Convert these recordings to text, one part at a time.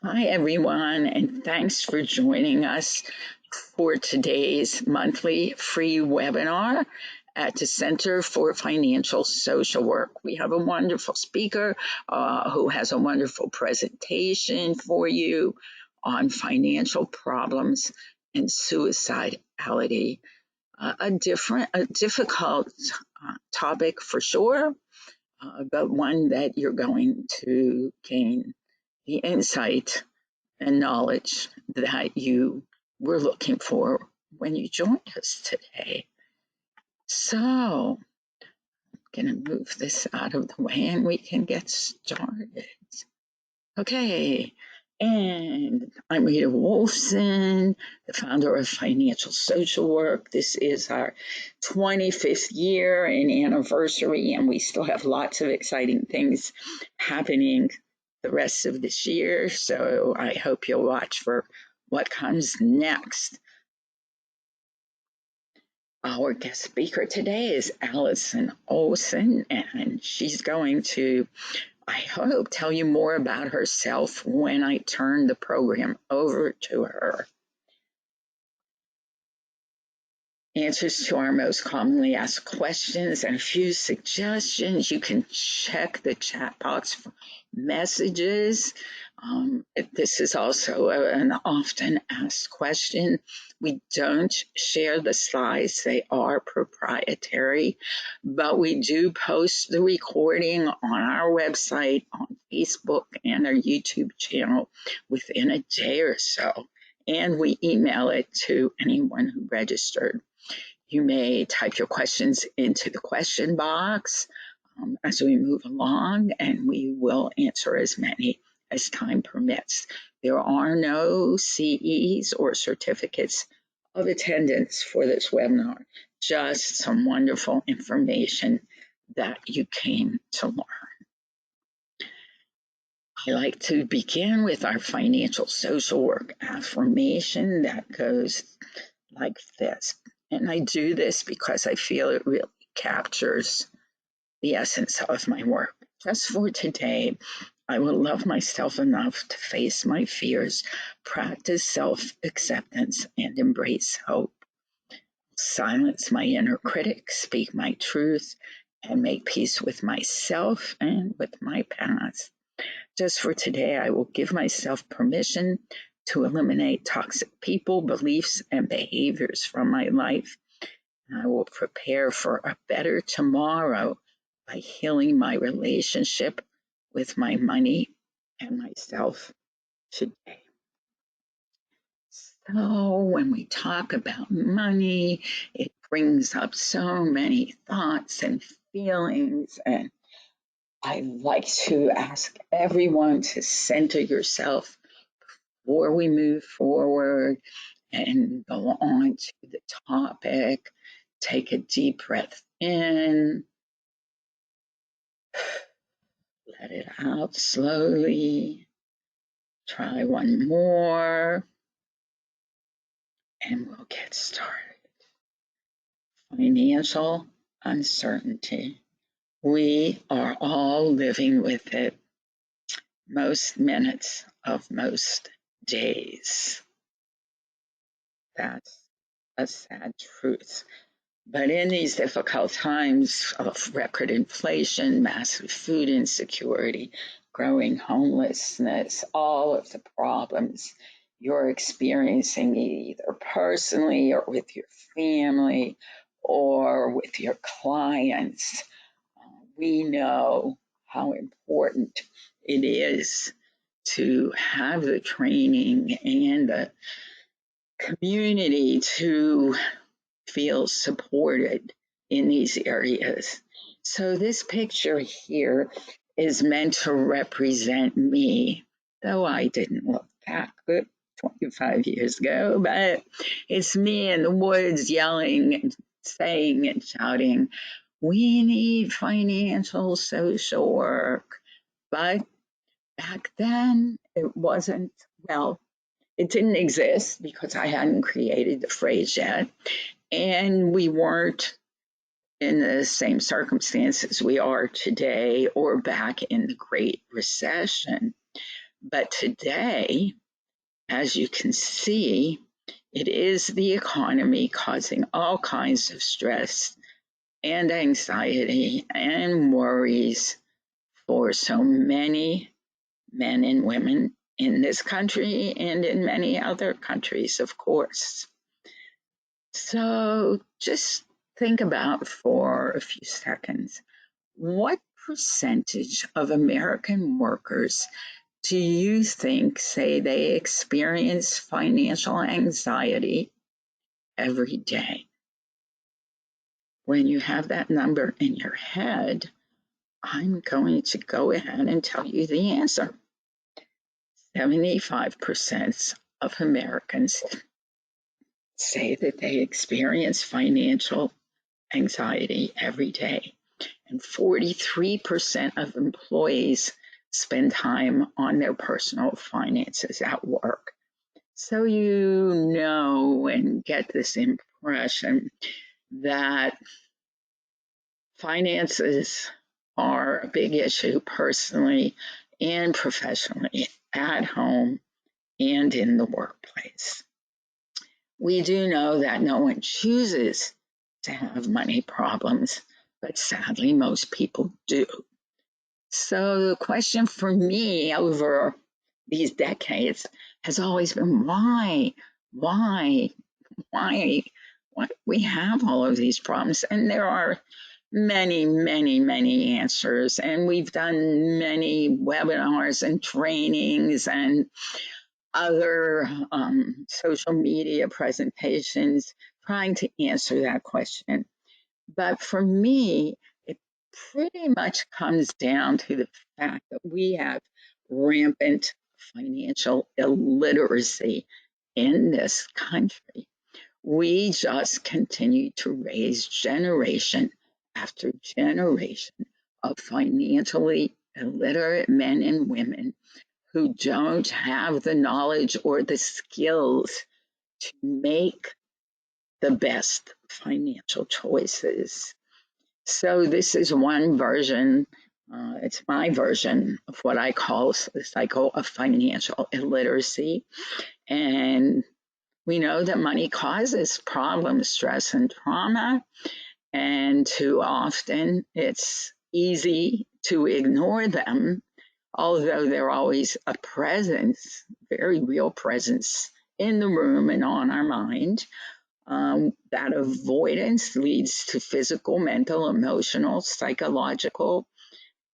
Hi, everyone, and thanks for joining us for today's monthly free webinar at the Center for Financial Social Work. We have a wonderful speaker who has a wonderful presentation for you on financial problems and suicidality. A difficult topic for sure, but one that you're going to gain the insight and knowledge that you were looking for when you joined us today. So, I'm going to move this out of the way and we can get started. Okay, and I'm Rita Wolfson, the founder of Financial Social Work. This is our 25th year and anniversary, and we still have lots of exciting things happening the rest of this year. So I hope you'll watch for what comes next. Our guest speaker today is Allison Olson, and she's going to, I hope, tell you more about herself when I turn the program over to her. Answers to our most commonly asked questions and a few suggestions. You can check the chat box for messages. This is also an often asked question. We don't share the slides, they are proprietary, but we do post the recording on our website, on Facebook, and our YouTube channel within a day or so. And we email it to anyone who registered. You may type your questions into the question box as we move along, and we will answer as many as time permits. There are no CEs or certificates of attendance for this webinar, just some wonderful information that you came to learn. I like to begin with our financial social work affirmation that goes like this. And I do this because I feel it really captures the essence of my work. Just for today, I will love myself enough to face my fears, practice self-acceptance, and embrace hope. Silence my inner critic, speak my truth, and make peace with myself and with my past. Just for today, I will give myself permission to eliminate toxic people, beliefs, and behaviors from my life. I will prepare for a better tomorrow by healing my relationship with my money and myself today. So when we talk about money, it brings up so many thoughts and feelings, and I like to ask everyone to center yourself before we move forward and go on to the topic. Take a deep breath in, let it out slowly. Try one more, and we'll get started. Financial uncertainty. We are all living with it most minutes of most days. That's a sad truth. But in these difficult times of record inflation, massive food insecurity, growing homelessness, all of the problems you're experiencing either personally or with your family or with your clients, we know how important it is to have the training and the community to feel supported in these areas. So this picture here is meant to represent me, though I didn't look that good 25 years ago, but it's me in the woods yelling and saying and shouting, we need financial social work. But back then it wasn't, well, it didn't exist because I hadn't created the phrase yet. And we weren't in the same circumstances we are today or back in the Great Recession. But today, as you can see, it is the economy causing all kinds of stress and anxiety and worries for so many men and women in this country and in many other countries, of course. So just think about for a few seconds, what percentage of American workers do you think say they experience financial anxiety every day? When you have that number in your head, I'm going to go ahead and tell you the answer. 75% of Americans say that they experience financial anxiety every day, and 43% of employees spend time on their personal finances at work. So you know and get this impression that finances are a big issue personally and professionally, at home and in the workplace. We do know that no one chooses to have money problems, but sadly, most people do. So the question for me over these decades has always been why? Why? Why? Why do we have all of these problems? And there are many, many, many answers. And we've done many webinars and trainings and other social media presentations trying to answer that question. But for me, it pretty much comes down to the fact that we have rampant financial illiteracy in this country. We just continue to raise generation after generation of financially illiterate men and women who don't have the knowledge or the skills to make the best financial choices. So this is one version. It's my version of what I call the cycle of financial illiteracy. And we know that money causes problems, stress, and trauma. And too often it's easy to ignore them, although they're always a presence, very real presence in the room and on our mind. That avoidance leads to physical, mental, emotional, psychological,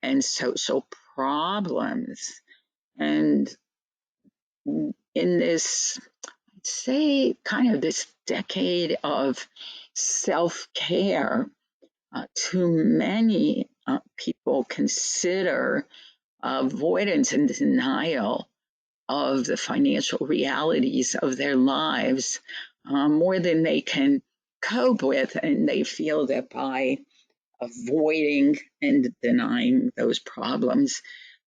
and social problems. And in this, I'd say, kind of this decade of self care, too many people consider avoidance and denial of the financial realities of their lives more than they can cope with. And they feel that by avoiding and denying those problems,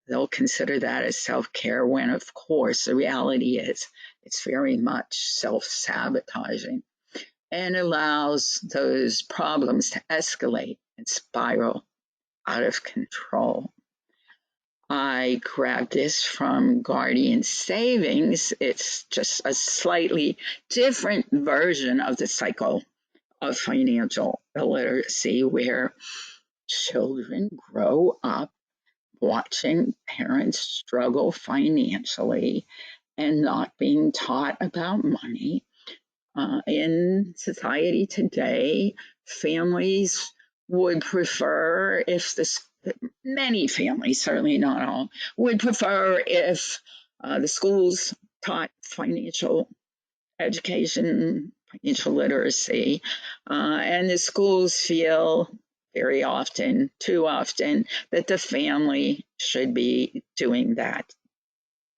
they'll consider that as self care, when, of course, the reality is it's very much self sabotaging and allows those problems to escalate and spiral out of control. I grabbed this from Guardian Savings. It's just a slightly different version of the cycle of financial illiteracy, where children grow up watching parents struggle financially and not being taught about money. In society today, families would prefer if this, many families, certainly not all, would prefer if the schools taught financial education, financial literacy, and the schools feel very often, too often, that the family should be doing that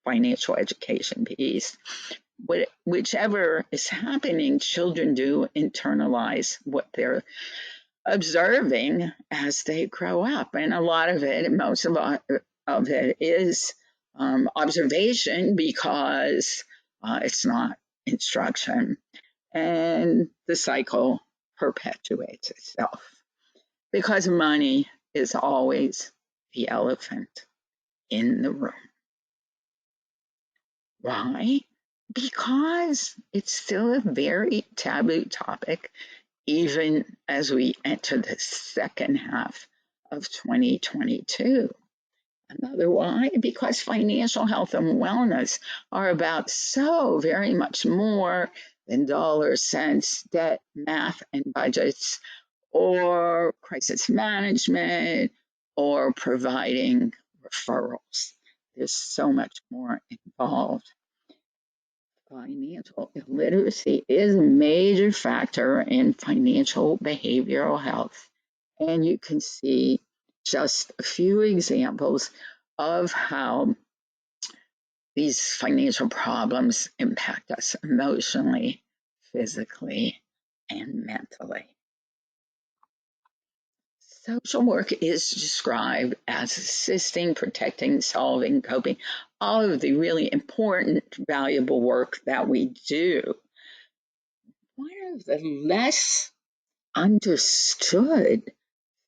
financial education piece. Whichever is happening, children do internalize what they're observing as they grow up. And a lot of it, most of it is observation, because it's not instruction. And the cycle perpetuates itself because money is always the elephant in the room. Why? Because it's still a very taboo topic, even as we enter the second half of 2022. Another why? Because financial health and wellness are about so very much more than dollars, cents, debt, math, and budgets, or crisis management, or providing referrals. There's so much more involved. Financial illiteracy is a major factor in financial behavioral health. And you can see just a few examples of how these financial problems impact us emotionally, physically, and mentally. Social work is described as assisting, protecting, solving, coping, all of the really important, valuable work that we do. One of the less understood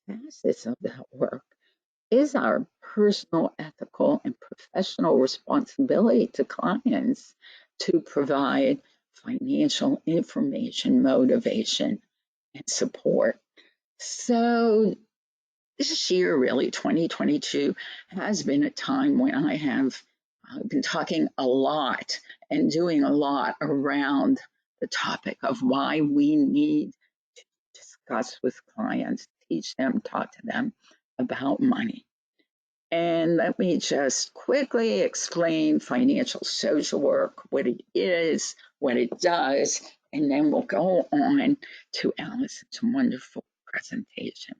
facets of that work is our personal, ethical, and professional responsibility to clients to provide financial information, motivation, and support. So this year, really, 2022, has been a time when I have been talking a lot and doing a lot around the topic of why we need to discuss with clients, teach them, talk to them about money. And let me just quickly explain financial social work, what it is, what it does, and then we'll go on to Allison's wonderful presentation.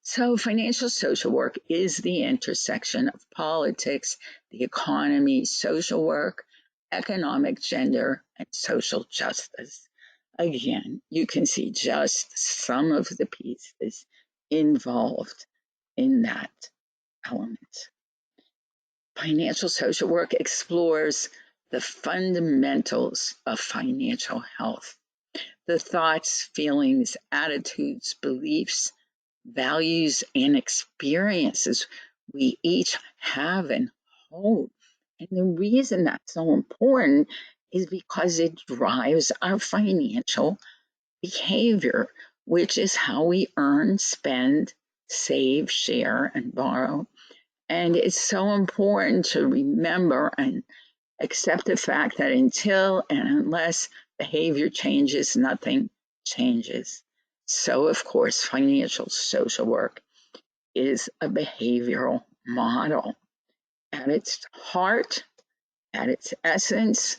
So, financial social work is the intersection of politics, the economy, social work, economic, gender, and social justice. Again, you can see just some of the pieces involved in that element. Financial social work explores the fundamentals of financial health, the thoughts, feelings, attitudes, beliefs, values, and experiences we each have and hold. And the reason that's so important is because it drives our financial behavior, which is how we earn, spend, save, share, and borrow. And it's so important to remember and accept the fact that until and unless behavior changes, nothing changes. So, of course, financial social work is a behavioral model. At its heart, at its essence,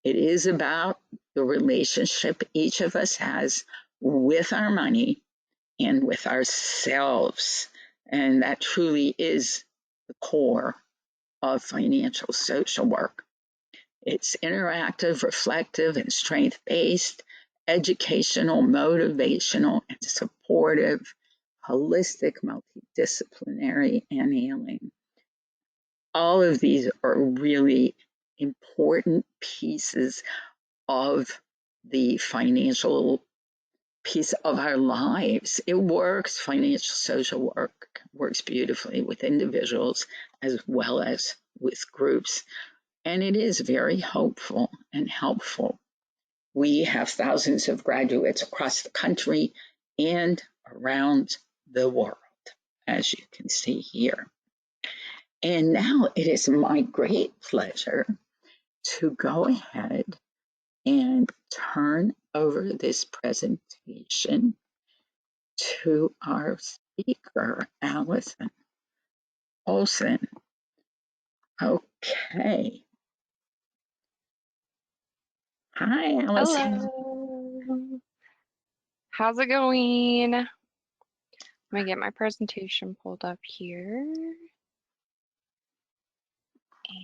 it is about the relationship each of us has with our money and with ourselves. And that truly is the core of financial social work. It's interactive, reflective, and strength based, educational, motivational, and supportive, holistic, multidisciplinary, and healing. All of these are really important pieces of the financial piece of our lives. It works, financial social work works beautifully with individuals as well as with groups. And it is very hopeful and helpful. We have thousands of graduates across the country and around the world, as you can see here. And now it is my great pleasure to go ahead and turn over this presentation to our speaker, Allison Olson. Okay. Hi, Allison. Hello. How's it going? Let me get my presentation pulled up here.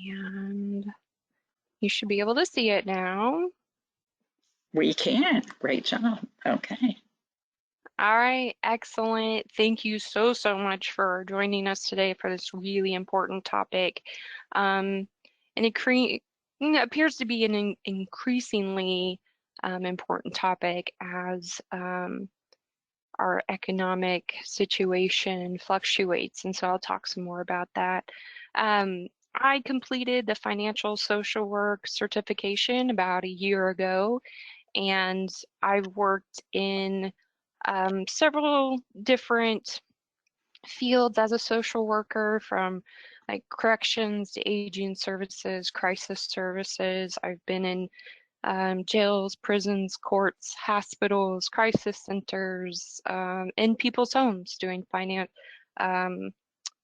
And you should be able to see it now. We can. Great job. Okay. All right, excellent. Thank you so much for joining us today for this really important topic. And it appears to be an increasingly important topic as our economic situation fluctuates. And so I'll talk some more about that. I completed the financial social work certification about a year ago, and I've worked in several different fields as a social worker, from like corrections to aging services, crisis services. I've been in jails, prisons, courts, hospitals, crisis centers, in people's homes doing um,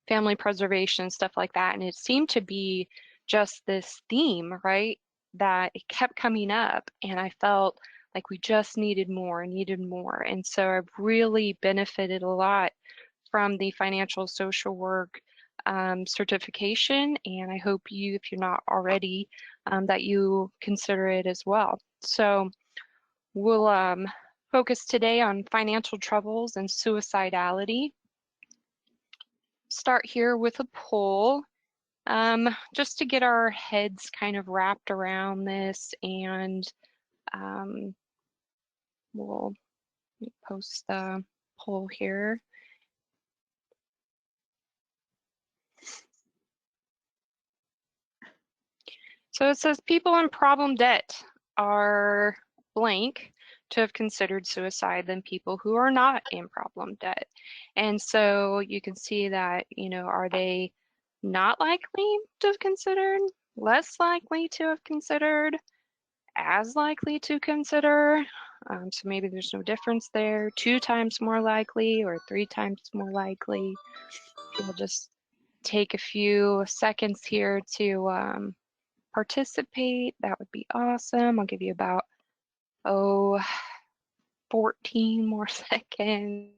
family preservation, stuff like that. And it seemed to be just this theme, right? That it kept coming up, and I felt like we just needed more and needed more. And so I've really benefited a lot from the financial social work certification, and I hope you, if you're not already, that you consider it as well. So we'll focus today on financial troubles and suicidality. Start here with a poll, just to get our heads kind of wrapped around this, and um, we'll post the poll here. So it says people in problem debt are blank to have considered suicide than people who are not in problem debt. And so you can see that, are they not likely to have considered, less likely to have considered, as likely to consider? So maybe there's no difference there, 2 times more likely or 3 times more likely. We'll just take a few seconds here to participate. That would be awesome. I'll give you about, 14 more seconds.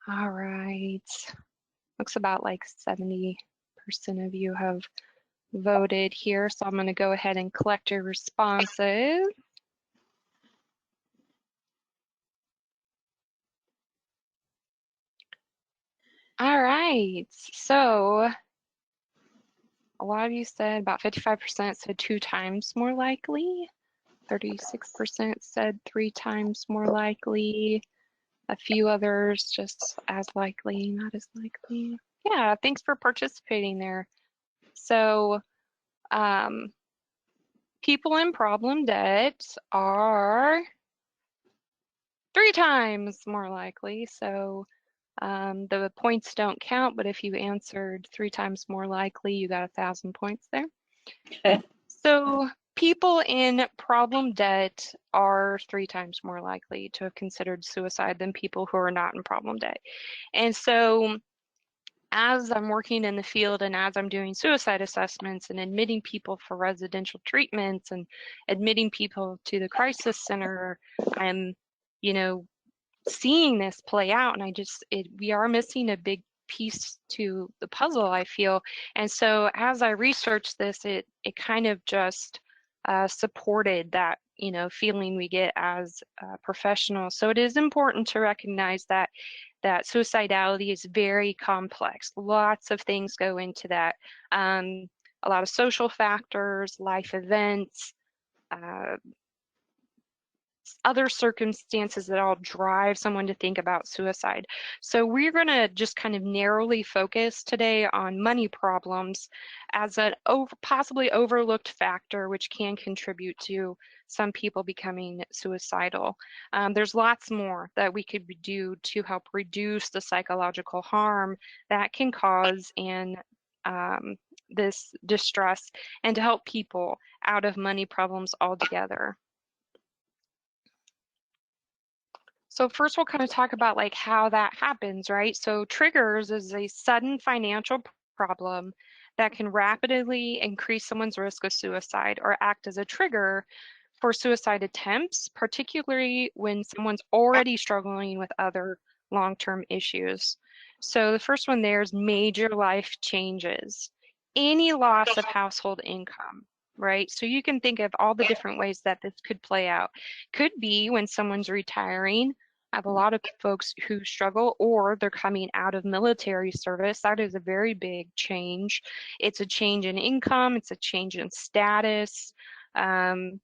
All right. Looks about like 70% of you have voted here, so I'm going to go ahead and collect your responses. All right, so a lot of you said, about 55% said 2 times more likely, 36% said 3 times more likely, a few others just as likely, not as likely. Yeah, thanks for participating there. So, people in problem debt are 3 times more likely. So the points don't count, but if you answered 3 times more likely, you got 1,000 points there. So people in problem debt are 3 times more likely to have considered suicide than people who are not in problem debt. And so as I'm working in the field and as I'm doing suicide assessments and admitting people for residential treatments and admitting people to the crisis center, I'm, seeing this play out, and we are missing a big piece to the puzzle, I feel. And so as I researched this, it kind of just supported that, feeling we get as professionals. So it is important to recognize that suicidality is very complex. Lots of things go into that. A lot of social factors, life events, uh, other circumstances that all drive someone to think about suicide. So we're going to just kind of narrowly focus today on money problems as a possibly overlooked factor, which can contribute to some people becoming suicidal. There's lots more that we could do to help reduce the psychological harm that can cause in this distress, and to help people out of money problems altogether. So first we'll kind of talk about like how that happens, right? So triggers is a sudden financial problem that can rapidly increase someone's risk of suicide or act as a trigger for suicide attempts, particularly when someone's already struggling with other long-term issues. So the first one there is major life changes. Any loss of household income, right? So you can think of all the different ways that this could play out. Could be when someone's retiring, I have a lot of folks who struggle, or they're coming out of military service. That is a very big change. It's a change in income, it's a change in status. Um,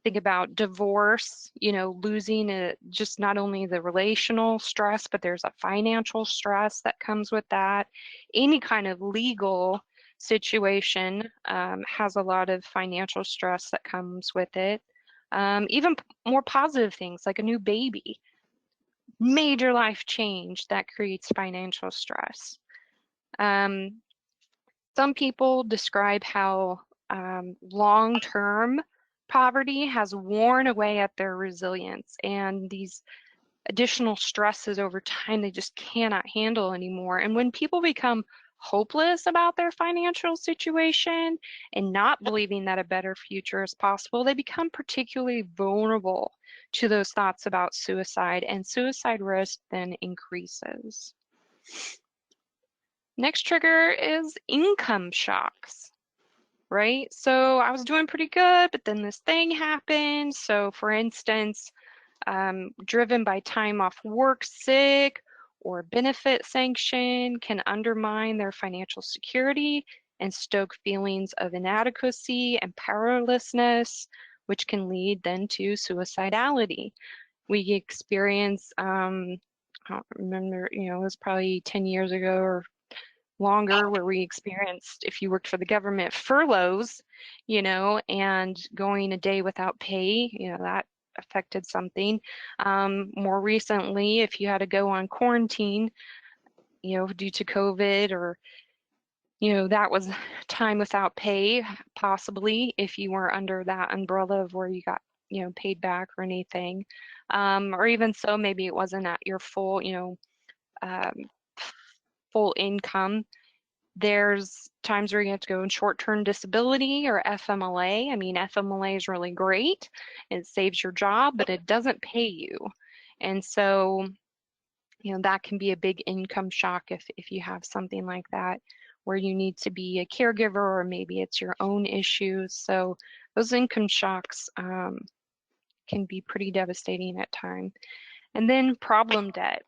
think about divorce, losing just not only the relational stress, but there's a financial stress that comes with that. Any kind of legal situation has a lot of financial stress that comes with it. Even more positive things like a new baby, major life change that creates financial stress. Um, some people describe how long-term poverty has worn away at their resilience, and these additional stresses over time they just cannot handle anymore. And when people become hopeless about their financial situation and not believing that a better future is possible, they become particularly vulnerable to those thoughts about suicide, and suicide risk then increases. Next trigger is income shocks, right? So I was doing pretty good, but then this thing happened. So for instance, driven by time off work, sick, or benefit sanction can undermine their financial security and stoke feelings of inadequacy and powerlessness, which can lead then to suicidality. We experience, I don't remember, it was probably 10 years ago or longer, where we experienced, if you worked for the government, furloughs, and going a day without pay, that affected something. More recently, if you had to go on quarantine, due to COVID, or, that was time without pay, possibly, if you were under that umbrella of where you got, paid back or anything. Or even so, maybe it wasn't at your full, um, full income. There's times where you have to go in short-term disability or FMLA. I mean, FMLA is really great. It saves your job, but it doesn't pay you. And so, that can be a big income shock if you have something like that, where you need to be a caregiver, or maybe it's your own issues. So those income shocks can be pretty devastating at times. And then problem debt.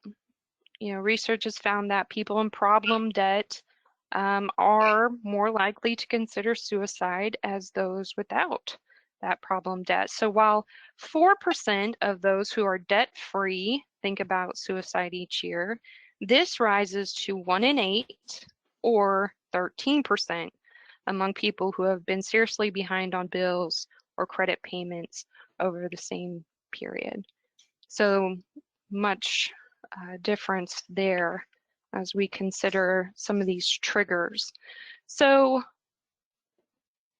Research has found that people in problem debt are more likely to consider suicide as those without that problem debt. So while 4% of those who are debt-free think about suicide each year, this rises to 1 in 8, or 13%, among people who have been seriously behind on bills or credit payments over the same period. So much difference there as we consider some of these triggers. So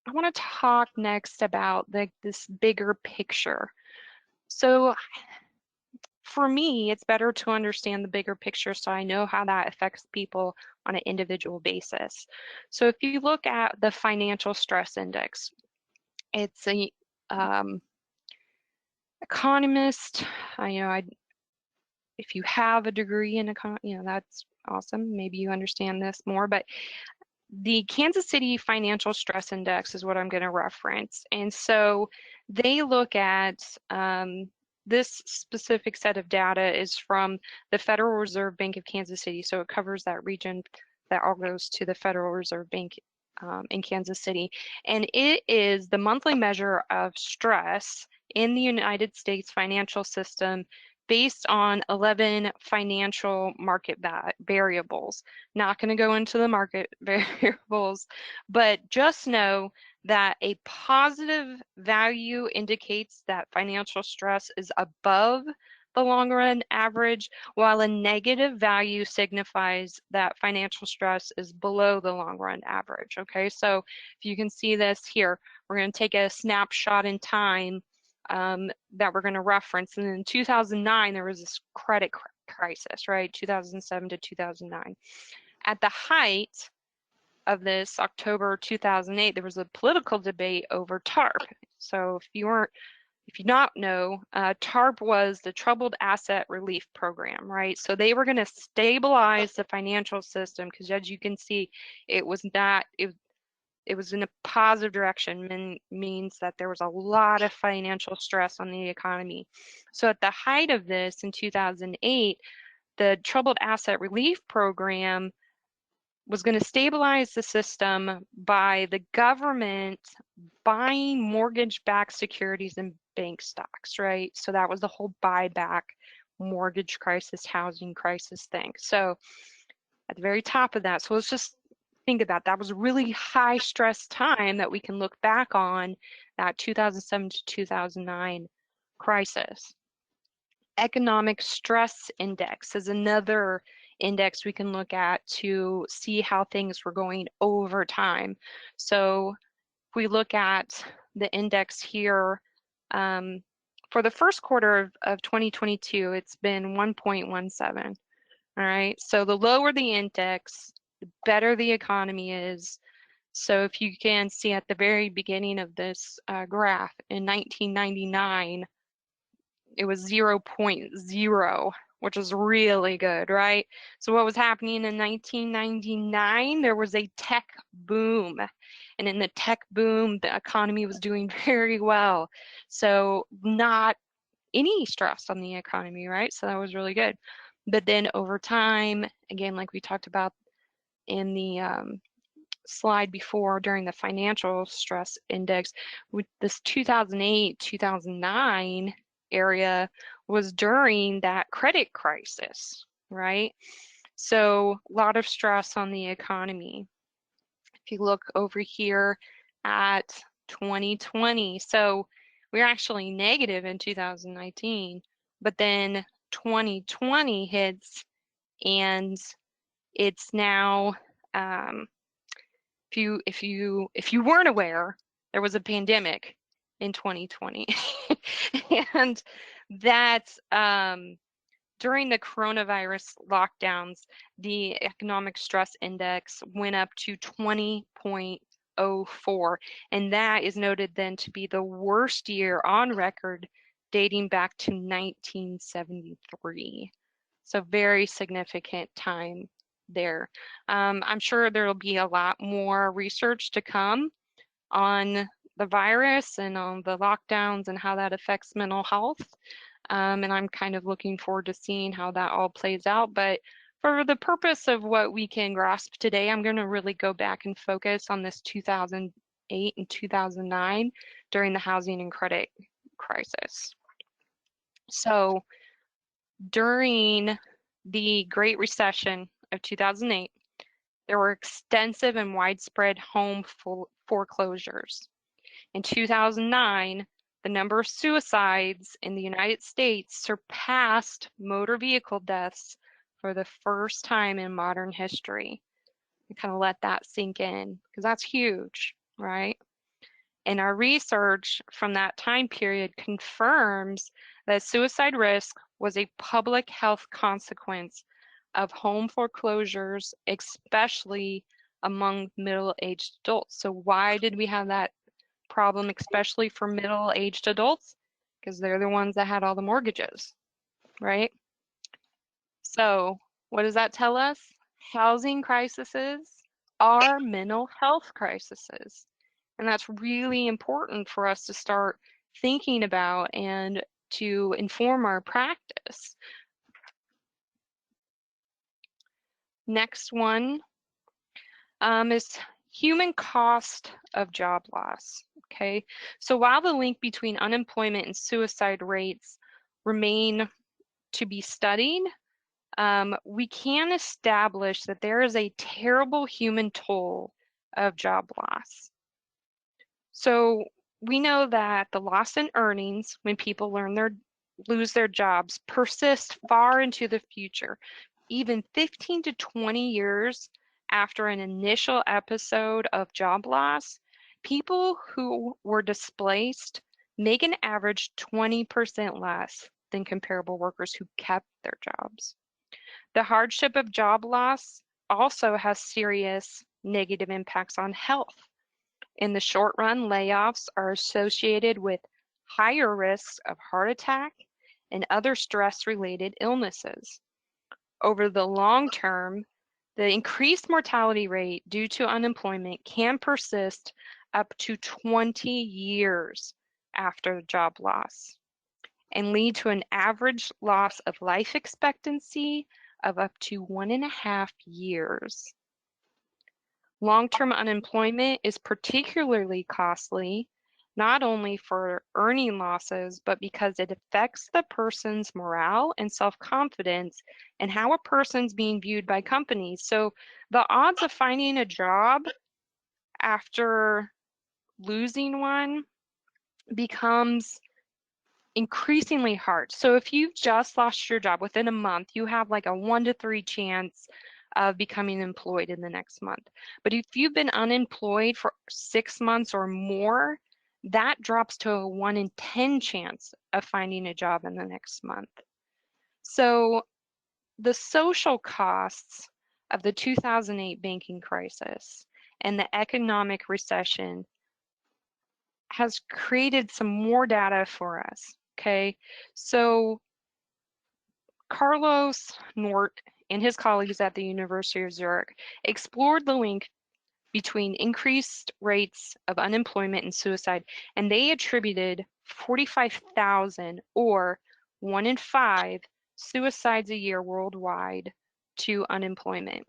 I want to talk next about this bigger picture. So for me, it's better to understand the bigger picture so I know how that affects people on an individual basis. So if you look at the financial stress index, it's a economist. If you have a degree in that's awesome. Maybe you understand this more, but the Kansas City Financial Stress Index is what I'm going to reference. And so they look at this specific set of data is from the Federal Reserve Bank of Kansas City. So it covers that region that all goes to the Federal Reserve Bank in Kansas City. And it is the monthly measure of stress in the United States financial system based on 11 financial market variables. Not going to go into the market variables, but just know that a positive value indicates that financial stress is above the long run average, while a negative value signifies that financial stress is below the long run average. Okay, so if you can see this here, we're going to take a snapshot in time that we're going to reference. And in 2009, there was this credit crisis, right? 2007 to 2009. At the height of this, October 2008, there was a political debate over TARP. So if you not know, TARP was the Troubled Asset Relief Program, right? So they were going to stabilize the financial system because, as you can see, it was it was in a positive direction, means that there was a lot of financial stress on the economy. So at the height of this in 2008, the Troubled Asset Relief Program was going to stabilize the system by the government buying mortgage-backed securities and bank stocks, right? So that was the whole buyback, mortgage crisis, housing crisis thing. So at the very top of that, so let's just think about that was a really high stress time that we can look back on, that 2007 to 2009 crisis. Economic stress index is another index we can look at to see how things were going over time. So if we look at the index here, for the first quarter of 2022, it's been 1.17. All right, so the lower the index, the better the economy is. So if you can see at the very beginning of this graph, in 1999, it was 0.0, which was really good, right? So what was happening in 1999? There was a tech boom. And in the tech boom, the economy was doing very well. So not any stress on the economy, right? So that was really good. But then over time, again, like we talked about in the slide before during the financial stress index, with this 2008, 2009 area was during that credit crisis, right? So a lot of stress on the economy. If you look over here at 2020, so we're actually negative in 2019, but then 2020 hits and it's now if you weren't aware, there was a pandemic in 2020, and that during the coronavirus lockdowns, the economic stress index went up to 20.04, and that is noted then to be the worst year on record dating back to 1973. So very significant time there. I'm sure there'll be a lot more research to come on the virus and on the lockdowns and how that affects mental health. And I'm kind of looking forward to seeing how that all plays out. But for the purpose of what we can grasp today, I'm going to really go back and focus on this 2008 and 2009 during the housing and credit crisis. So during the Great Recession of 2008, there were extensive and widespread home foreclosures. In 2009, the number of suicides in the United States surpassed motor vehicle deaths for the first time in modern history. And kind of let that sink in, because that's huge, right? And our research from that time period confirms that suicide risk was a public health consequence of home foreclosures, especially among middle-aged adults. So why did we have that problem, especially for middle-aged adults? Because they're the ones that had all the mortgages, right? So what does that tell us? Housing crises are mental health crises. And that's really important for us to start thinking about and to inform our practice. Next one is human cost of job loss. Okay, so while the link between unemployment and suicide rates remain to be studied, we can establish that there is a terrible human toll of job loss. So we know that the loss in earnings when people lose their jobs persist far into the future, even 15 to 20 years after an initial episode of job loss. People who were displaced make an average 20% less than comparable workers who kept their jobs. The hardship of job loss also has serious negative impacts on health. In the short run, layoffs are associated with higher risks of heart attack and other stress-related illnesses. Over the long term, The increased mortality rate due to unemployment can persist up to 20 years after job loss and lead to an average loss of life expectancy of up to 1.5 years. Long-term unemployment is particularly costly, not only for earning losses, but because it affects the person's morale and self-confidence and how a person's being viewed by companies. So the odds of finding a job after losing one becomes increasingly hard. So if you've just lost your job within a month, you have like a 1 to 3 chance of becoming employed in the next month. But if you've been unemployed for 6 months or more, that drops to a 1 in 10 chance of finding a job in the next month. So the social costs of the 2008 banking crisis and the economic recession has created some more data for us. Okay, so Carlos Nort and his colleagues at the University of Zurich explored the link between increased rates of unemployment and suicide, and they attributed 45,000 or 1 in 5 suicides a year worldwide to unemployment,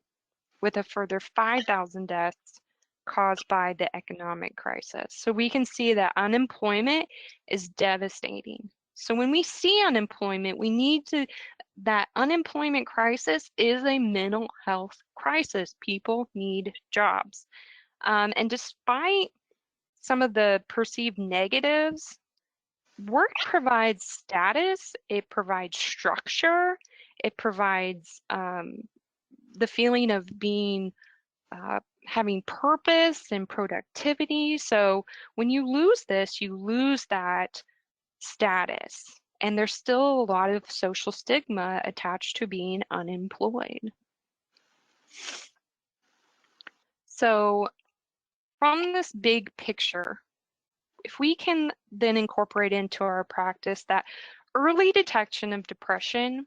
with a further 5,000 deaths caused by the economic crisis. So we can see that unemployment is devastating. So when we see unemployment, we need to, that unemployment crisis is a mental health crisis. People need jobs. And despite some of the perceived negatives, work provides status, it provides structure, it provides the feeling of being having purpose and productivity. So when you lose this, you lose that status. And there's still a lot of social stigma attached to being unemployed. So from this big picture, if we can then incorporate into our practice that early detection of depression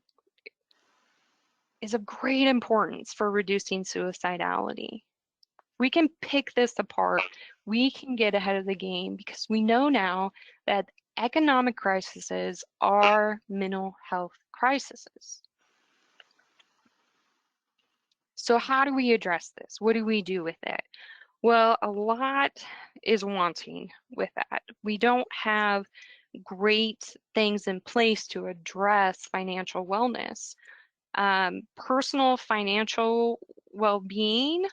is of great importance for reducing suicidality. We can pick this apart. We can get ahead of the game because we know now that economic crises are mental health crises. So how do we address this? What do we do with it? Well, a lot is wanting with that. We don't have great things in place to address financial wellness. Personal financial well-being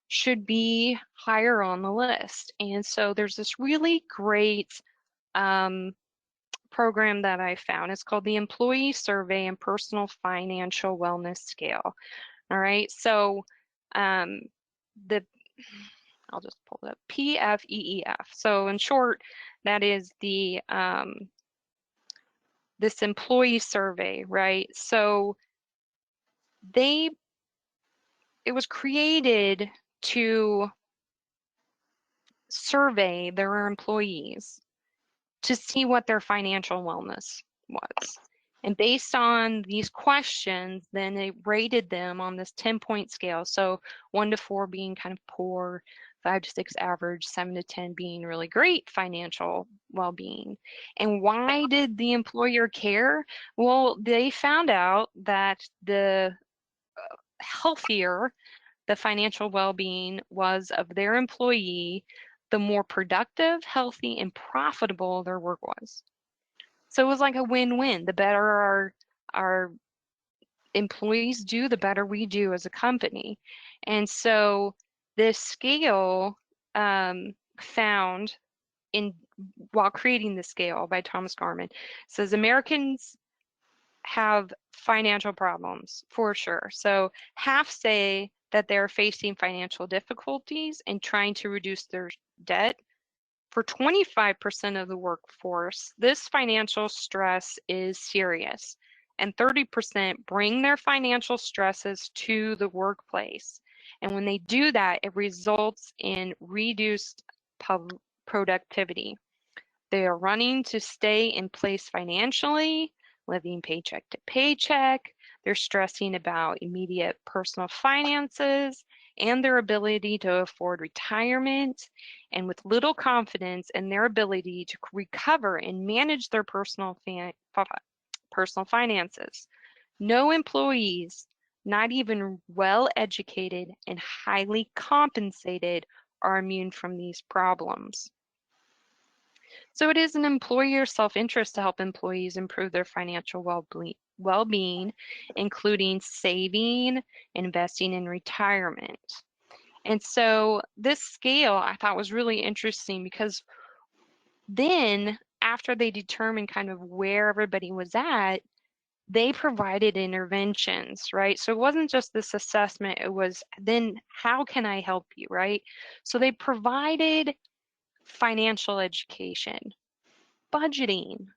should be higher on the list. And so there's this really great program that I found. It's called the Employee Survey and Personal Financial Wellness Scale. All right, so the I'll just pull it up, PFEEF. So in short, that is the this employee survey, right? So it was created to survey their employees to see what their financial wellness was. And based on these questions, then they rated them on this 10-point scale. So 1 to 4 being kind of poor, 5 to 6 average, 7 to 10 being really great financial well-being. And why did the employer care? Well, they found out that the healthier the financial well-being was of their employee, the more productive, healthy, and profitable their work was. So it was like a win-win. The better our employees do, the better we do as a company. And so this scale found while creating the scale by Thomas Garman says Americans have financial problems for sure. So half say that they're facing financial difficulties and trying to reduce their debt. For 25% of the workforce, this financial stress is serious, and 30% bring their financial stresses to the workplace. And when they do that, it results in reduced productivity. They are running to stay in place financially, living paycheck to paycheck. They're stressing about immediate personal finances and their ability to afford retirement, and with little confidence in their ability to recover and manage their personal finances. No employees, not even well-educated and highly compensated, are immune from these problems. So it is an employer's self-interest to help employees improve their financial well-being, including saving, investing in retirement. And so this scale I thought was really interesting, because then after they determined kind of where everybody was at, they provided interventions, right? So it wasn't just this assessment, it was then how can I help you, right? So they provided financial education, budgeting,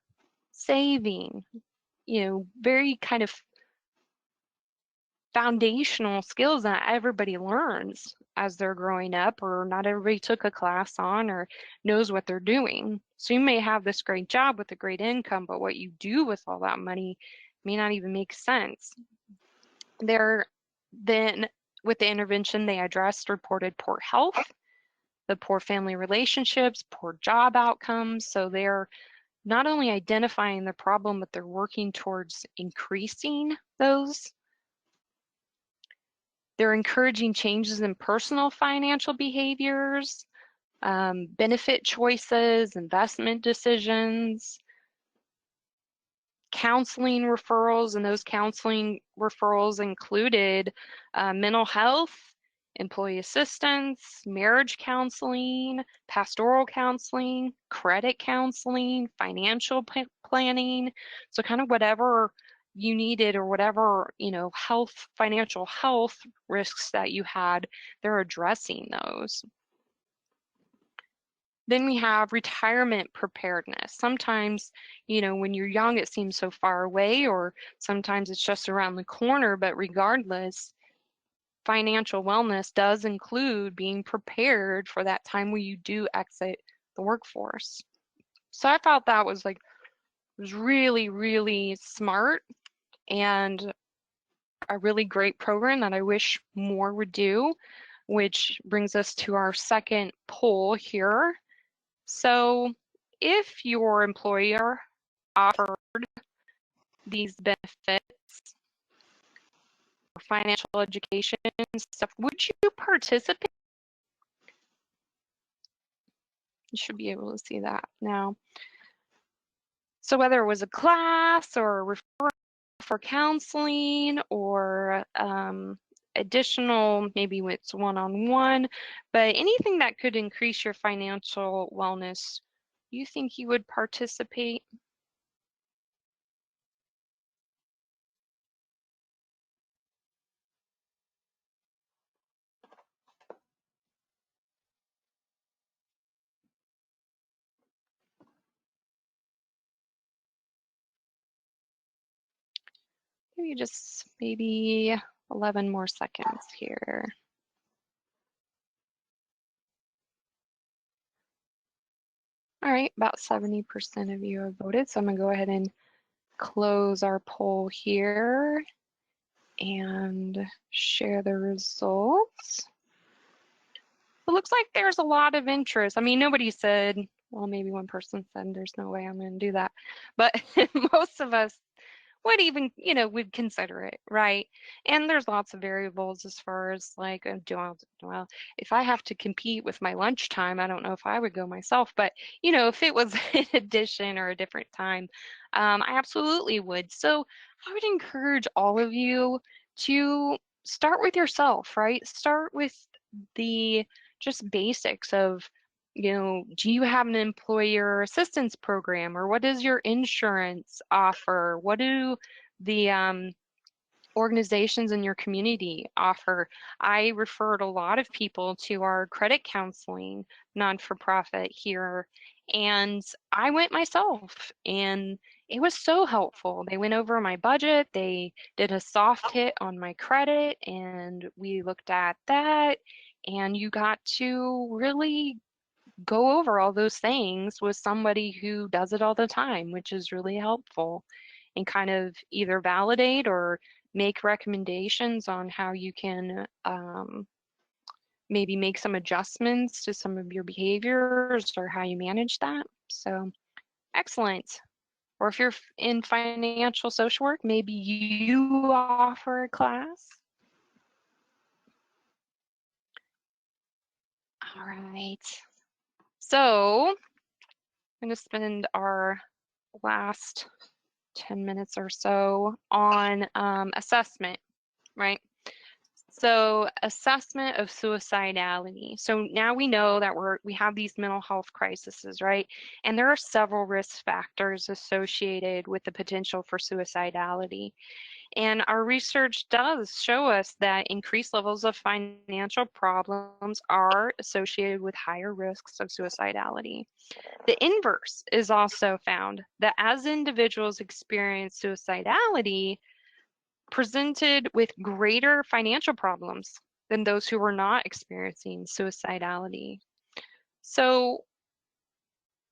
saving, very kind of foundational skills that everybody learns as they're growing up, or not everybody took a class on or knows what they're doing. So you may have this great job with a great income, but what you do with all that money may not even make sense. Then with the intervention, they addressed reported poor health, the poor family relationships, poor job outcomes. So they're not only identifying the problem, but they're working towards increasing those. They're encouraging changes in personal financial behaviors, benefit choices, investment decisions, counseling referrals, and those counseling referrals included mental health, employee assistance, marriage counseling, pastoral counseling, credit counseling, financial planning. So kind of whatever you needed, or whatever, financial health risks that you had, they're addressing those. Then we have retirement preparedness. Sometimes, when you're young, it seems so far away, or sometimes it's just around the corner, but regardless, financial wellness does include being prepared for that time where you do exit the workforce. So I thought that was really, really smart, and a really great program that I wish more would do, which brings us to our second poll here. So if your employer offered these benefits, financial education stuff, would you participate? You should be able to see that now. So whether it was a class or a referral for counseling, or additional, maybe it's one-on-one, but anything that could increase your financial wellness, you think you would participate? Maybe 11 more seconds here. All right, about 70% of you have voted, so I'm gonna go ahead and close our poll here and share the results. It looks like there's a lot of interest. I mean, nobody said, well, maybe one person said there's no way I'm gonna do that, but most of us would even, would consider it, right? And there's lots of variables as far as well, if I have to compete with my lunchtime, I don't know if I would go myself, but if it was an addition or a different time, I absolutely would. So I would encourage all of you to start with yourself, right? Start with the just basics of, do you have an employer assistance program, or what does your insurance offer? What do the organizations in your community offer? I referred a lot of people to our credit counseling non-for-profit here, and I went myself, and it was so helpful. They went over my budget, they did a soft hit on my credit, and we looked at that, and you got to really go over all those things with somebody who does it all the time, which is really helpful, and kind of either validate or make recommendations on how you can maybe make some adjustments to some of your behaviors or how you manage that. So excellent. Or if you're in financial social work, maybe you offer a class. All right. So I'm going to spend our last 10 minutes or so on assessment, right? So assessment of suicidality. So now we know that we have these mental health crises, right? And there are several risk factors associated with the potential for suicidality. And our research does show us that increased levels of financial problems are associated with higher risks of suicidality. The inverse is also found that as individuals experience suicidality, presented with greater financial problems than those who were not experiencing suicidality. So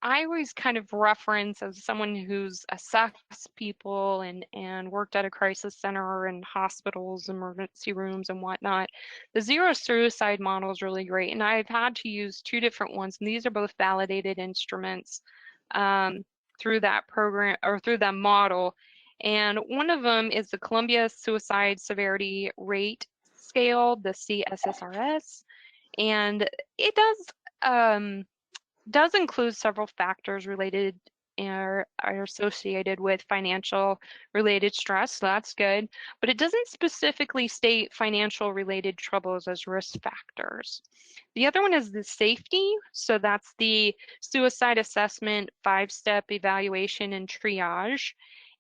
I always kind of reference, as someone who's assessed people and worked at a crisis center and hospitals, emergency rooms and whatnot, the zero suicide model is really great. And I've had to use two different ones, and these are both validated instruments through that program or through that model. And one of them is the Columbia Suicide Severity Rate Scale, the CSSRS. And it does include several factors related or are associated with financial related stress, so that's good, but it doesn't specifically state financial related troubles as risk factors. The other one is the safety, so that's the suicide assessment 5-step evaluation and triage,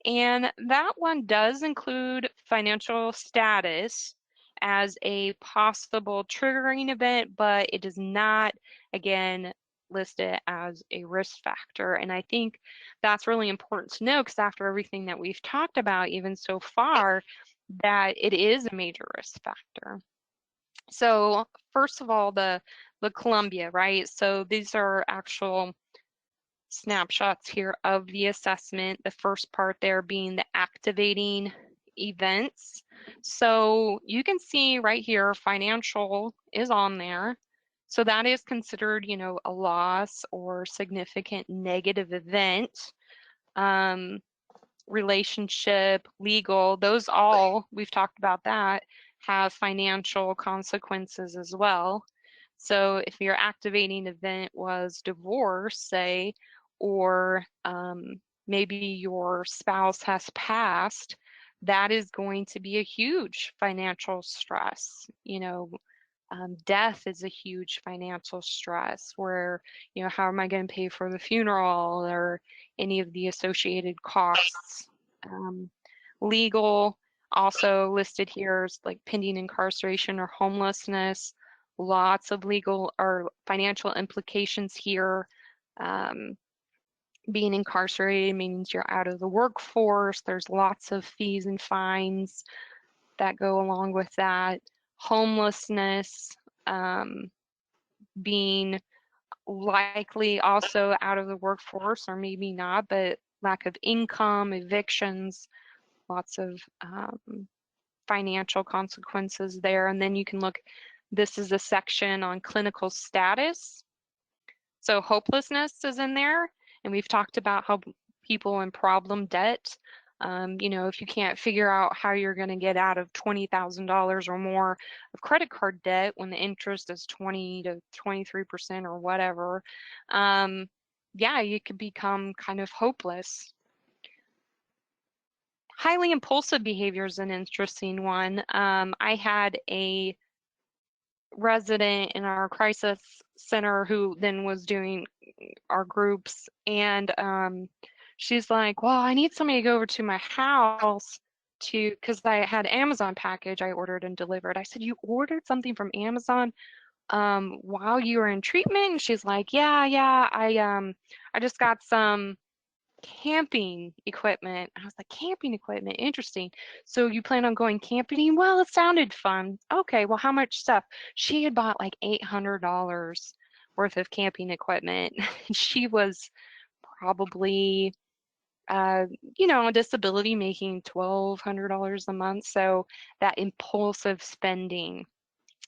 and that one does include financial status as a possible triggering event, but it does not, again, list it as a risk factor. And I think that's really important to know, because after everything that we've talked about, even so far, that it is a major risk factor. So first of all, the Columbia, right? So these are actual snapshots here of the assessment. The first part there being the activating events. So you can see right here, financial is on there. So that is considered, you know, a loss or significant negative event. Relationship, legal, those all, we've talked about that, have financial consequences as well. So if your activating event was divorce, say, or maybe your spouse has passed, that is going to be a huge financial stress. You know, death is a huge financial stress where, you know, how am I going to pay for the funeral or any of the associated costs? Legal, also listed here is like pending incarceration or homelessness. Lots of legal or financial implications here. Being incarcerated means you're out of the workforce. There's lots of fees and fines that go along with that. Homelessness, being likely also out of the workforce, or maybe not, but lack of income, evictions, lots of financial consequences there. And then you can look, this is a section on clinical status. So hopelessness is in there, and we've talked about how people in problem debt, you know, if you can't figure out how you're going to get out of $20,000 or more of credit card debt when the interest is 20 to 23% or whatever, yeah, you could become kind of hopeless. Highly impulsive behavior is an interesting one. I had a resident in our crisis center who then was doing our groups, and she's like, well, I need somebody to go over to my house to, because I had Amazon package I ordered and delivered. I said, you ordered something from Amazon while you were in treatment? And she's like, yeah, I just got some camping equipment. I was like, camping equipment, interesting. So you plan on going camping? Well, it sounded fun. Okay, well, how much stuff? She had bought like $800 worth of camping equipment. She was probably uh, a disability making $1,200 a month. So that impulsive spending,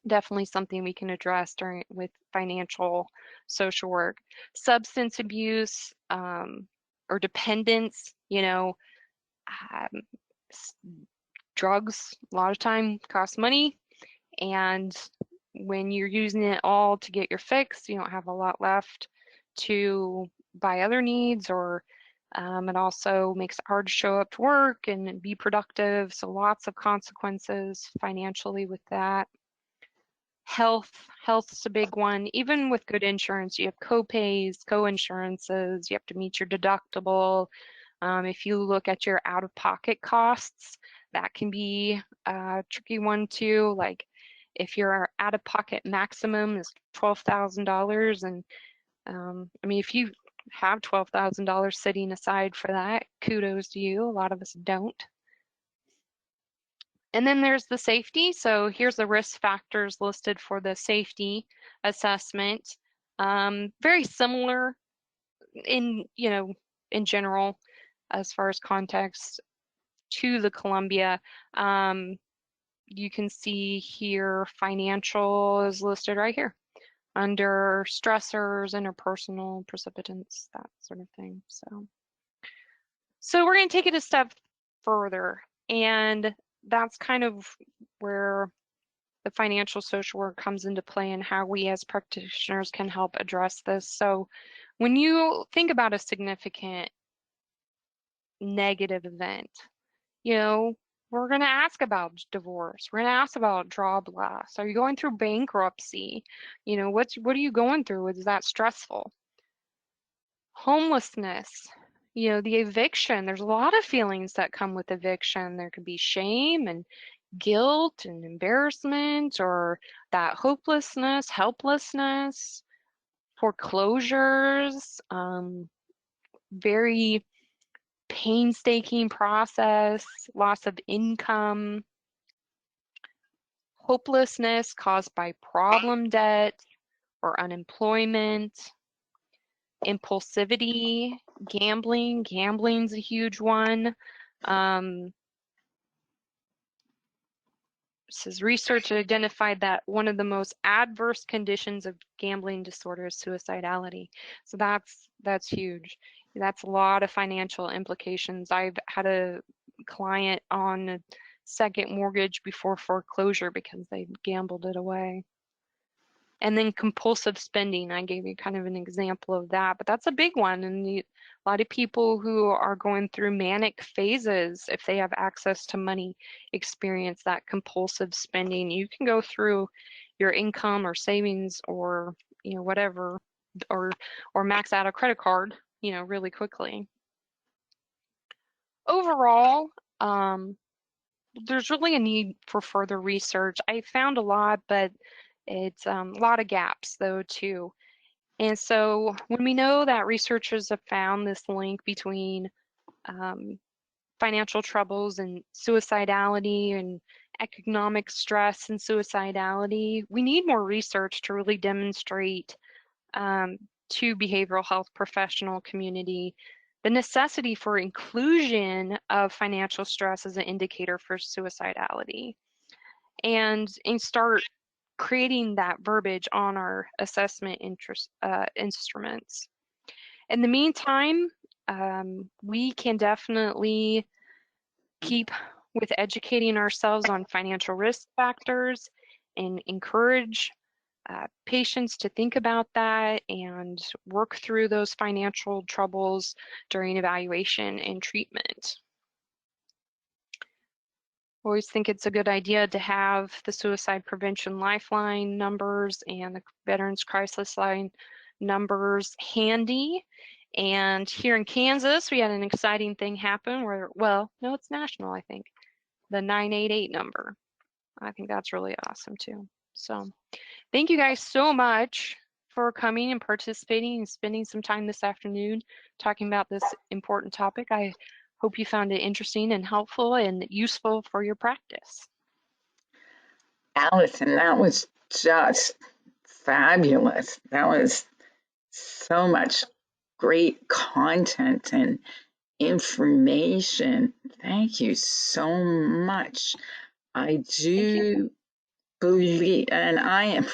definitely something we can address with financial social work. Substance abuse, or dependence, um, drugs a lot of time cost money, and when you're using it all to get your fix, you don't have a lot left to buy other needs, or it also makes it hard to show up to work and be productive. So lots of consequences financially with that. Health's a big one. Even with good insurance, you have co-pays, co-insurances, you have to meet your deductible. If you look at your out-of-pocket costs, that can be a tricky one too. Like if your out-of-pocket maximum is $12,000, and I mean, if you have $12,000 sitting aside for that, kudos to you. A lot of us don't. And then there's the safety. So here's the risk factors listed for the safety assessment. Very similar in general, as far as context to the Columbia. You can see here financial is listed right here under stressors, interpersonal, precipitants, that sort of thing. So we're going to take it a step further, and that's kind of where the financial social work comes into play and how we as practitioners can help address this. So when you think about a significant negative event, we're going to ask about divorce. We're going to ask about job loss. Are you going through bankruptcy? What are you going through? Is that stressful? Homelessness, the eviction. There's a lot of feelings that come with eviction. There could be shame and guilt and embarrassment, or that hopelessness, helplessness, foreclosures, very painstaking process, loss of income, hopelessness caused by problem debt or unemployment, impulsivity, gambling. Gambling's a huge one. Says research identified that one of the most adverse conditions of gambling disorder is suicidality. So that's huge. That's a lot of financial implications. I've had a client on a second mortgage before foreclosure because they gambled it away. And then compulsive spending, I gave you kind of an example of that, but that's a big one. And a lot of people who are going through manic phases, if they have access to money, experience that compulsive spending. You can go through your income or savings or, whatever, or max out a credit card, really quickly. Overall, there's really a need for further research. I found a lot, but it's a lot of gaps though too. And so when we know that researchers have found this link between financial troubles and suicidality, and economic stress and suicidality, we need more research to really demonstrate to behavioral health professional community the necessity for inclusion of financial stress as an indicator for suicidality, and start creating that verbiage on our assessment instruments. In the meantime, we can definitely keep with educating ourselves on financial risk factors and encourage patients to think about that and work through those financial troubles during evaluation and treatment. Always think it's a good idea to have the Suicide Prevention Lifeline numbers and the Veterans Crisis Line numbers handy. And here in Kansas, we had an exciting thing happen where, well, no, it's national, I think, the 988 number. I think that's really awesome too. So thank you guys so much for coming and participating and spending some time this afternoon talking about this important topic. I hope you found it interesting and helpful and useful for your practice. Allison, that was just fabulous. That was so much great content and information. Thank you so much. I Thank you. do believe, and I am,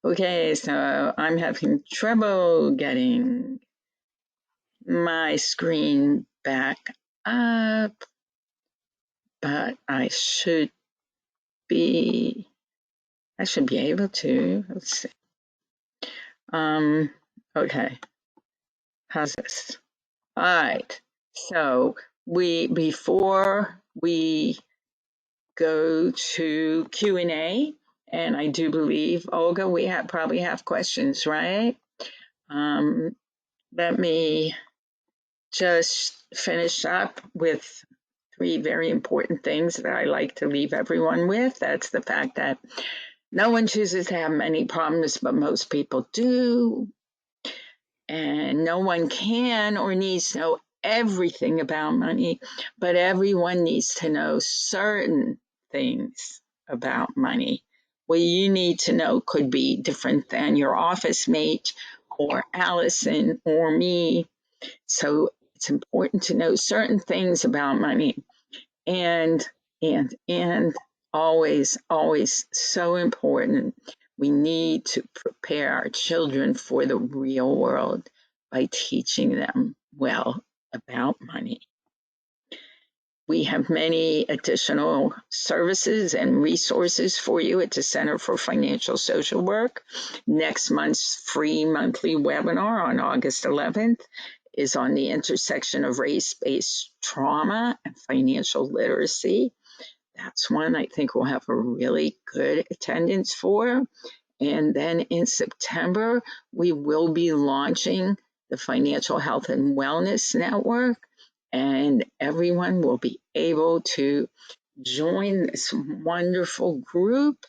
okay, so I'm having trouble getting my screen back up, but I should be able to. Let's see. Okay, how's this? All right. So before we go to Q&A, and I do believe, Olga, we probably have questions, right? Um, let me just finish up with three very important things that I like to leave everyone with. That's the fact that no one chooses to have many problems, but most people do. And no one can or needs to know everything about money, but everyone needs to know certain things about money. What you need to know could be different than your office mate or Allison or me. So it's important to know certain things about money, and and always so important, we need to prepare our children for the real world by teaching them well about money. We have many additional services and resources for you at the Center for Financial Social Work. Next month's free monthly webinar on August 11th is on the intersection of race-based trauma and financial literacy. That's one I think we'll have a really good attendance for. And then in September, we will be launching the Financial Health and Wellness Network, and everyone will be able to join this wonderful group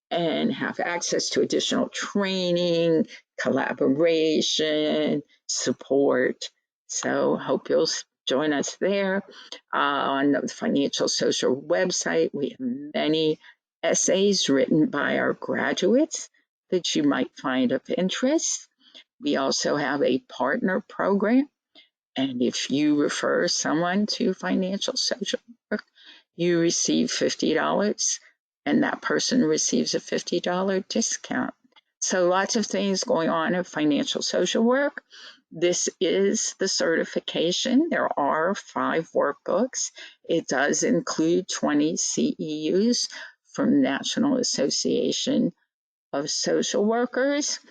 and have access to additional training, collaboration, support. So hope you'll join us there. On the Financial Social website, we have many essays written by our graduates that you might find of interest. We also have a partner program, and if you refer someone to Financial Social Work, you receive $50, and that person receives a $50 discount. So lots of things going on in Financial Social Work. This is the certification. There are 5 workbooks. It does include 20 CEUs from National Association of Social Workers.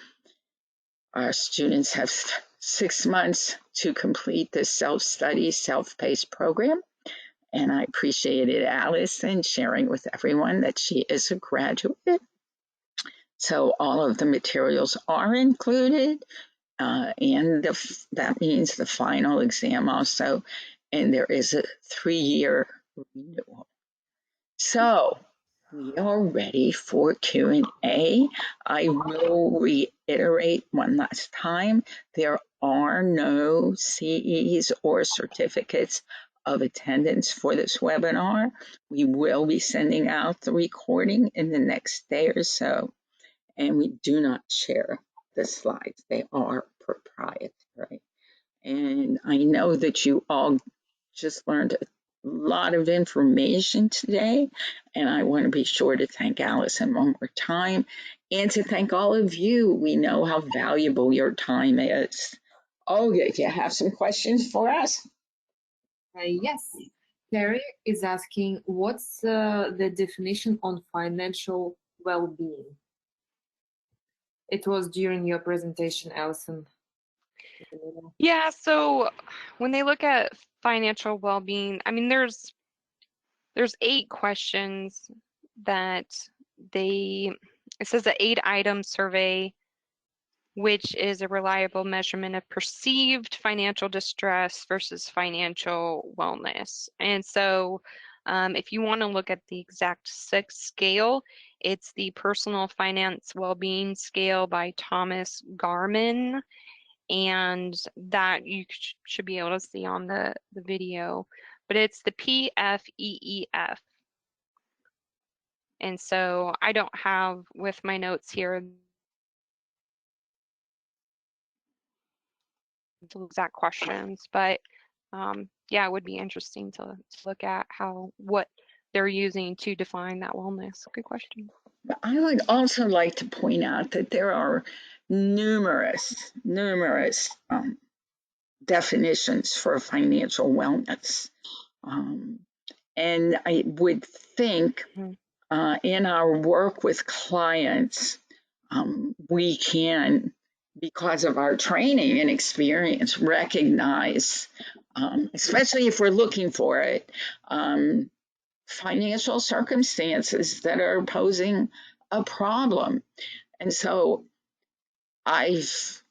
Our students have 6 months to complete this self-study, self-paced program. And I appreciated Allison sharing with everyone that she is a graduate. So all of the materials are included, and that means the final exam also. And there is a 3-year renewal. So we are ready for Q&A. I will reiterate one last time, there are no CEs or certificates of attendance for this webinar. We will be sending out the recording in the next day or so, and we do not share the slides. They are proprietary. And I know that you all just learned a lot of information today, and I want to be sure to thank Allison one more time and to thank all of you. We know how valuable your time is. Olga, do you have some questions for us? Yes. Terry is asking, what's the definition on financial well-being? It was during your presentation, Allison. Yeah, so when they look at financial well-being, I mean, there's 8 questions that it says an 8-item survey, which is a reliable measurement of perceived financial distress versus financial wellness. And so if you want to look at the exact 6 scale, it's the Personal Finance Wellbeing Scale by Thomas Garman, and that you should be able to see on the video, but it's the PFEEF. And so I don't have with my notes here the exact questions, but yeah, it would be interesting to look at what they're using to define that wellness. Good question. I would also like to point out that there are numerous definitions for financial wellness. And I would think in our work with clients, we can, because of our training and experience, recognize, especially if we're looking for it, financial circumstances that are posing a problem. And so I've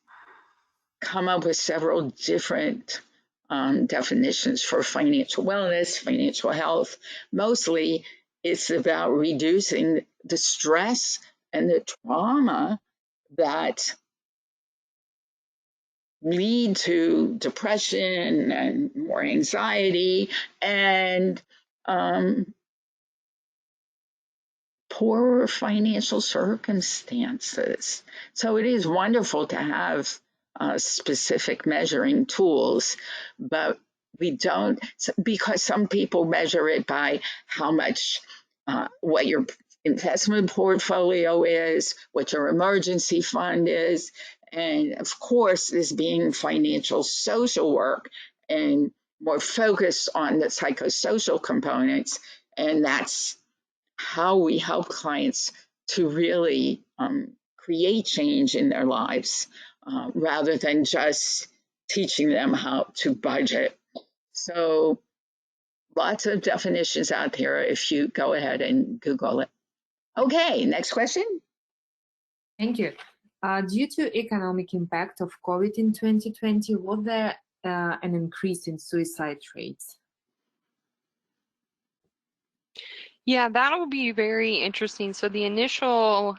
come up with several different definitions for financial wellness, financial health. Mostly it's about reducing the stress and the trauma that lead to depression and more anxiety and poorer financial circumstances. So it is wonderful to have specific measuring tools, but we don't, because some people measure it by how much, what your investment portfolio is, what your emergency fund is, and of course, this being financial social work and more focused on the psychosocial components, and that's how we help clients to really create change in their lives rather than just teaching them how to budget. So lots of definitions out there if you go ahead and Google it. Okay, next question. Thank you. Due to economic impact of COVID in 2020, was there an increase in suicide rates? Yeah, that'll be very interesting. So the initial,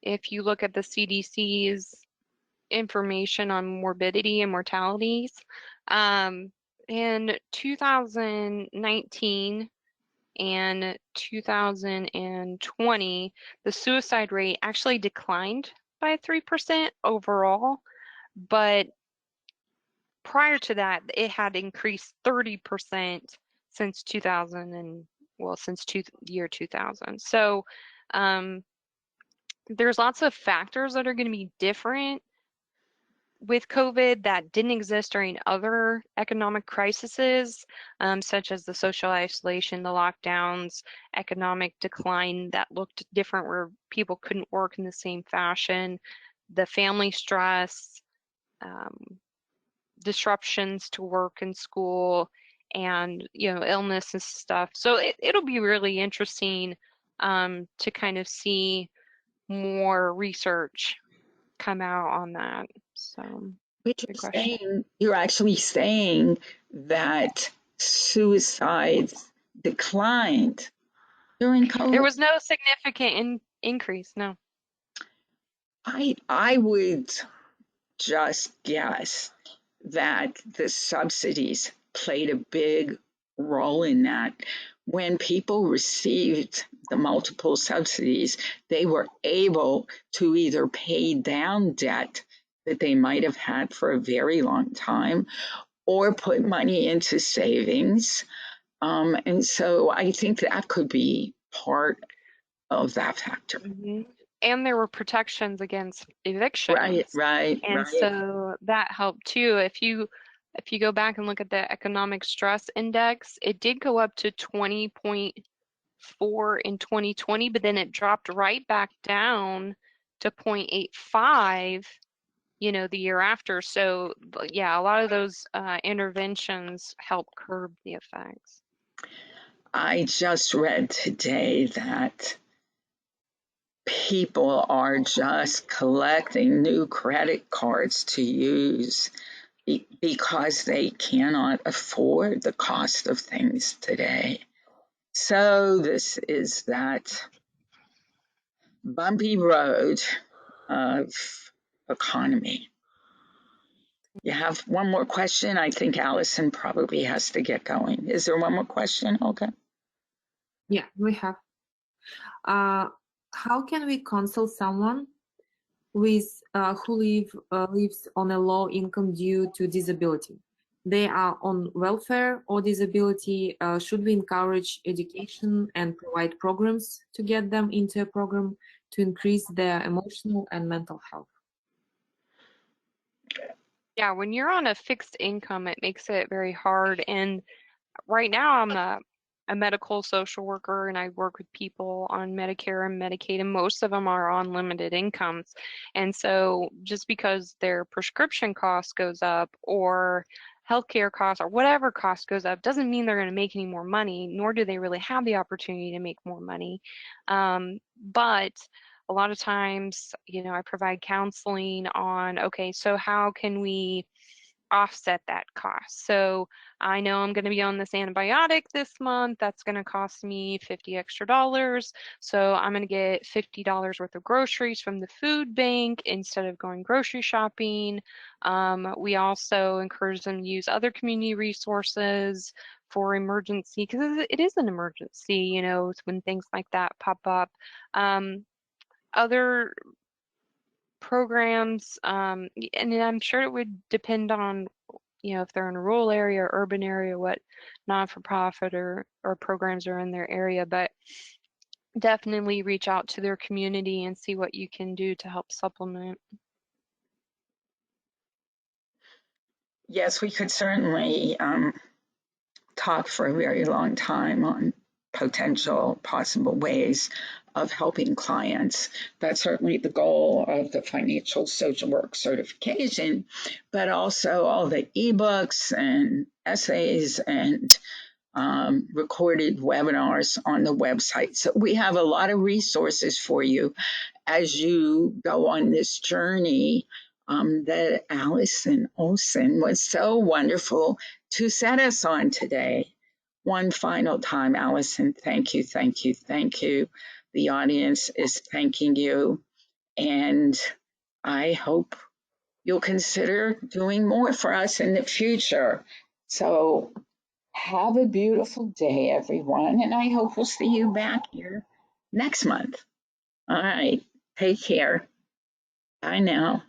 if you look at the CDC's information on morbidity and mortalities, in 2019 and 2020, the suicide rate actually declined by 3% overall, but prior to that, it had increased 30% since 2000 and since year 2000. So there's lots of factors that are going to be different with COVID that didn't exist during other economic crises, such as the social isolation, the lockdowns, economic decline that looked different where people couldn't work in the same fashion, the family stress, disruptions to work and school, and illness and stuff. So it'll be really interesting to kind of see more research come out on that. So Which good is question. saying, you're actually saying that suicides declined during COVID. There was no significant increase, no. I would just guess that the subsidies played a big role in that. When people received the multiple subsidies, they were able to either pay down debt that they might have had for a very long time or put money into savings. And so I think that could be part of that factor. Mm-hmm. And there were protections against evictions. Right. And so that helped too. If you go back and look at the economic stress index, it did go up to 20.4 in 2020, but then it dropped right back down to 0.85, the year after. So yeah, a lot of those interventions help curb the effects. I just read today that people are just collecting new credit cards to use because they cannot afford the cost of things today. So this is that bumpy road of economy. You have one more question? I think Allison probably has to get going. Is there one more question, Olga? Yeah, we have. How can we counsel someone who lives on a low income due to disability. They are on welfare or disability. Should we encourage education and provide programs to get them into a program to increase their emotional and mental health? Yeah, when you're on a fixed income, it makes it very hard. And right now, I'm a medical social worker and I work with people on Medicare and Medicaid, and most of them are on limited incomes. And so just because their prescription cost goes up or healthcare costs or whatever cost goes up doesn't mean they're going to make any more money, nor do they really have the opportunity to make more money. But a lot of times, I provide counseling on, okay, so how can we offset that cost? So I know I'm going to be on this antibiotic this month. That's going to cost me $50 extra. So I'm going to get $50 worth of groceries from the food bank instead of going grocery shopping. We also encourage them to use other community resources for emergency, because it is an emergency, when things like that pop up. Other programs, and I'm sure it would depend on, if they're in a rural area or urban area, what non-for-profit or programs are in their area, but definitely reach out to their community and see what you can do to help supplement. Yes, we could certainly talk for a very long time on potential possible ways of helping clients. That's certainly the goal of the financial social work certification, but also all the ebooks and essays and recorded webinars on the website. So we have a lot of resources for you as you go on this journey that Allison Olson was so wonderful to set us on today. One final time, Allison, thank you, thank you, thank you. The audience is thanking you, and I hope you'll consider doing more for us in the future. So have a beautiful day, everyone, and I hope we'll see you back here next month. All right, take care. Bye now.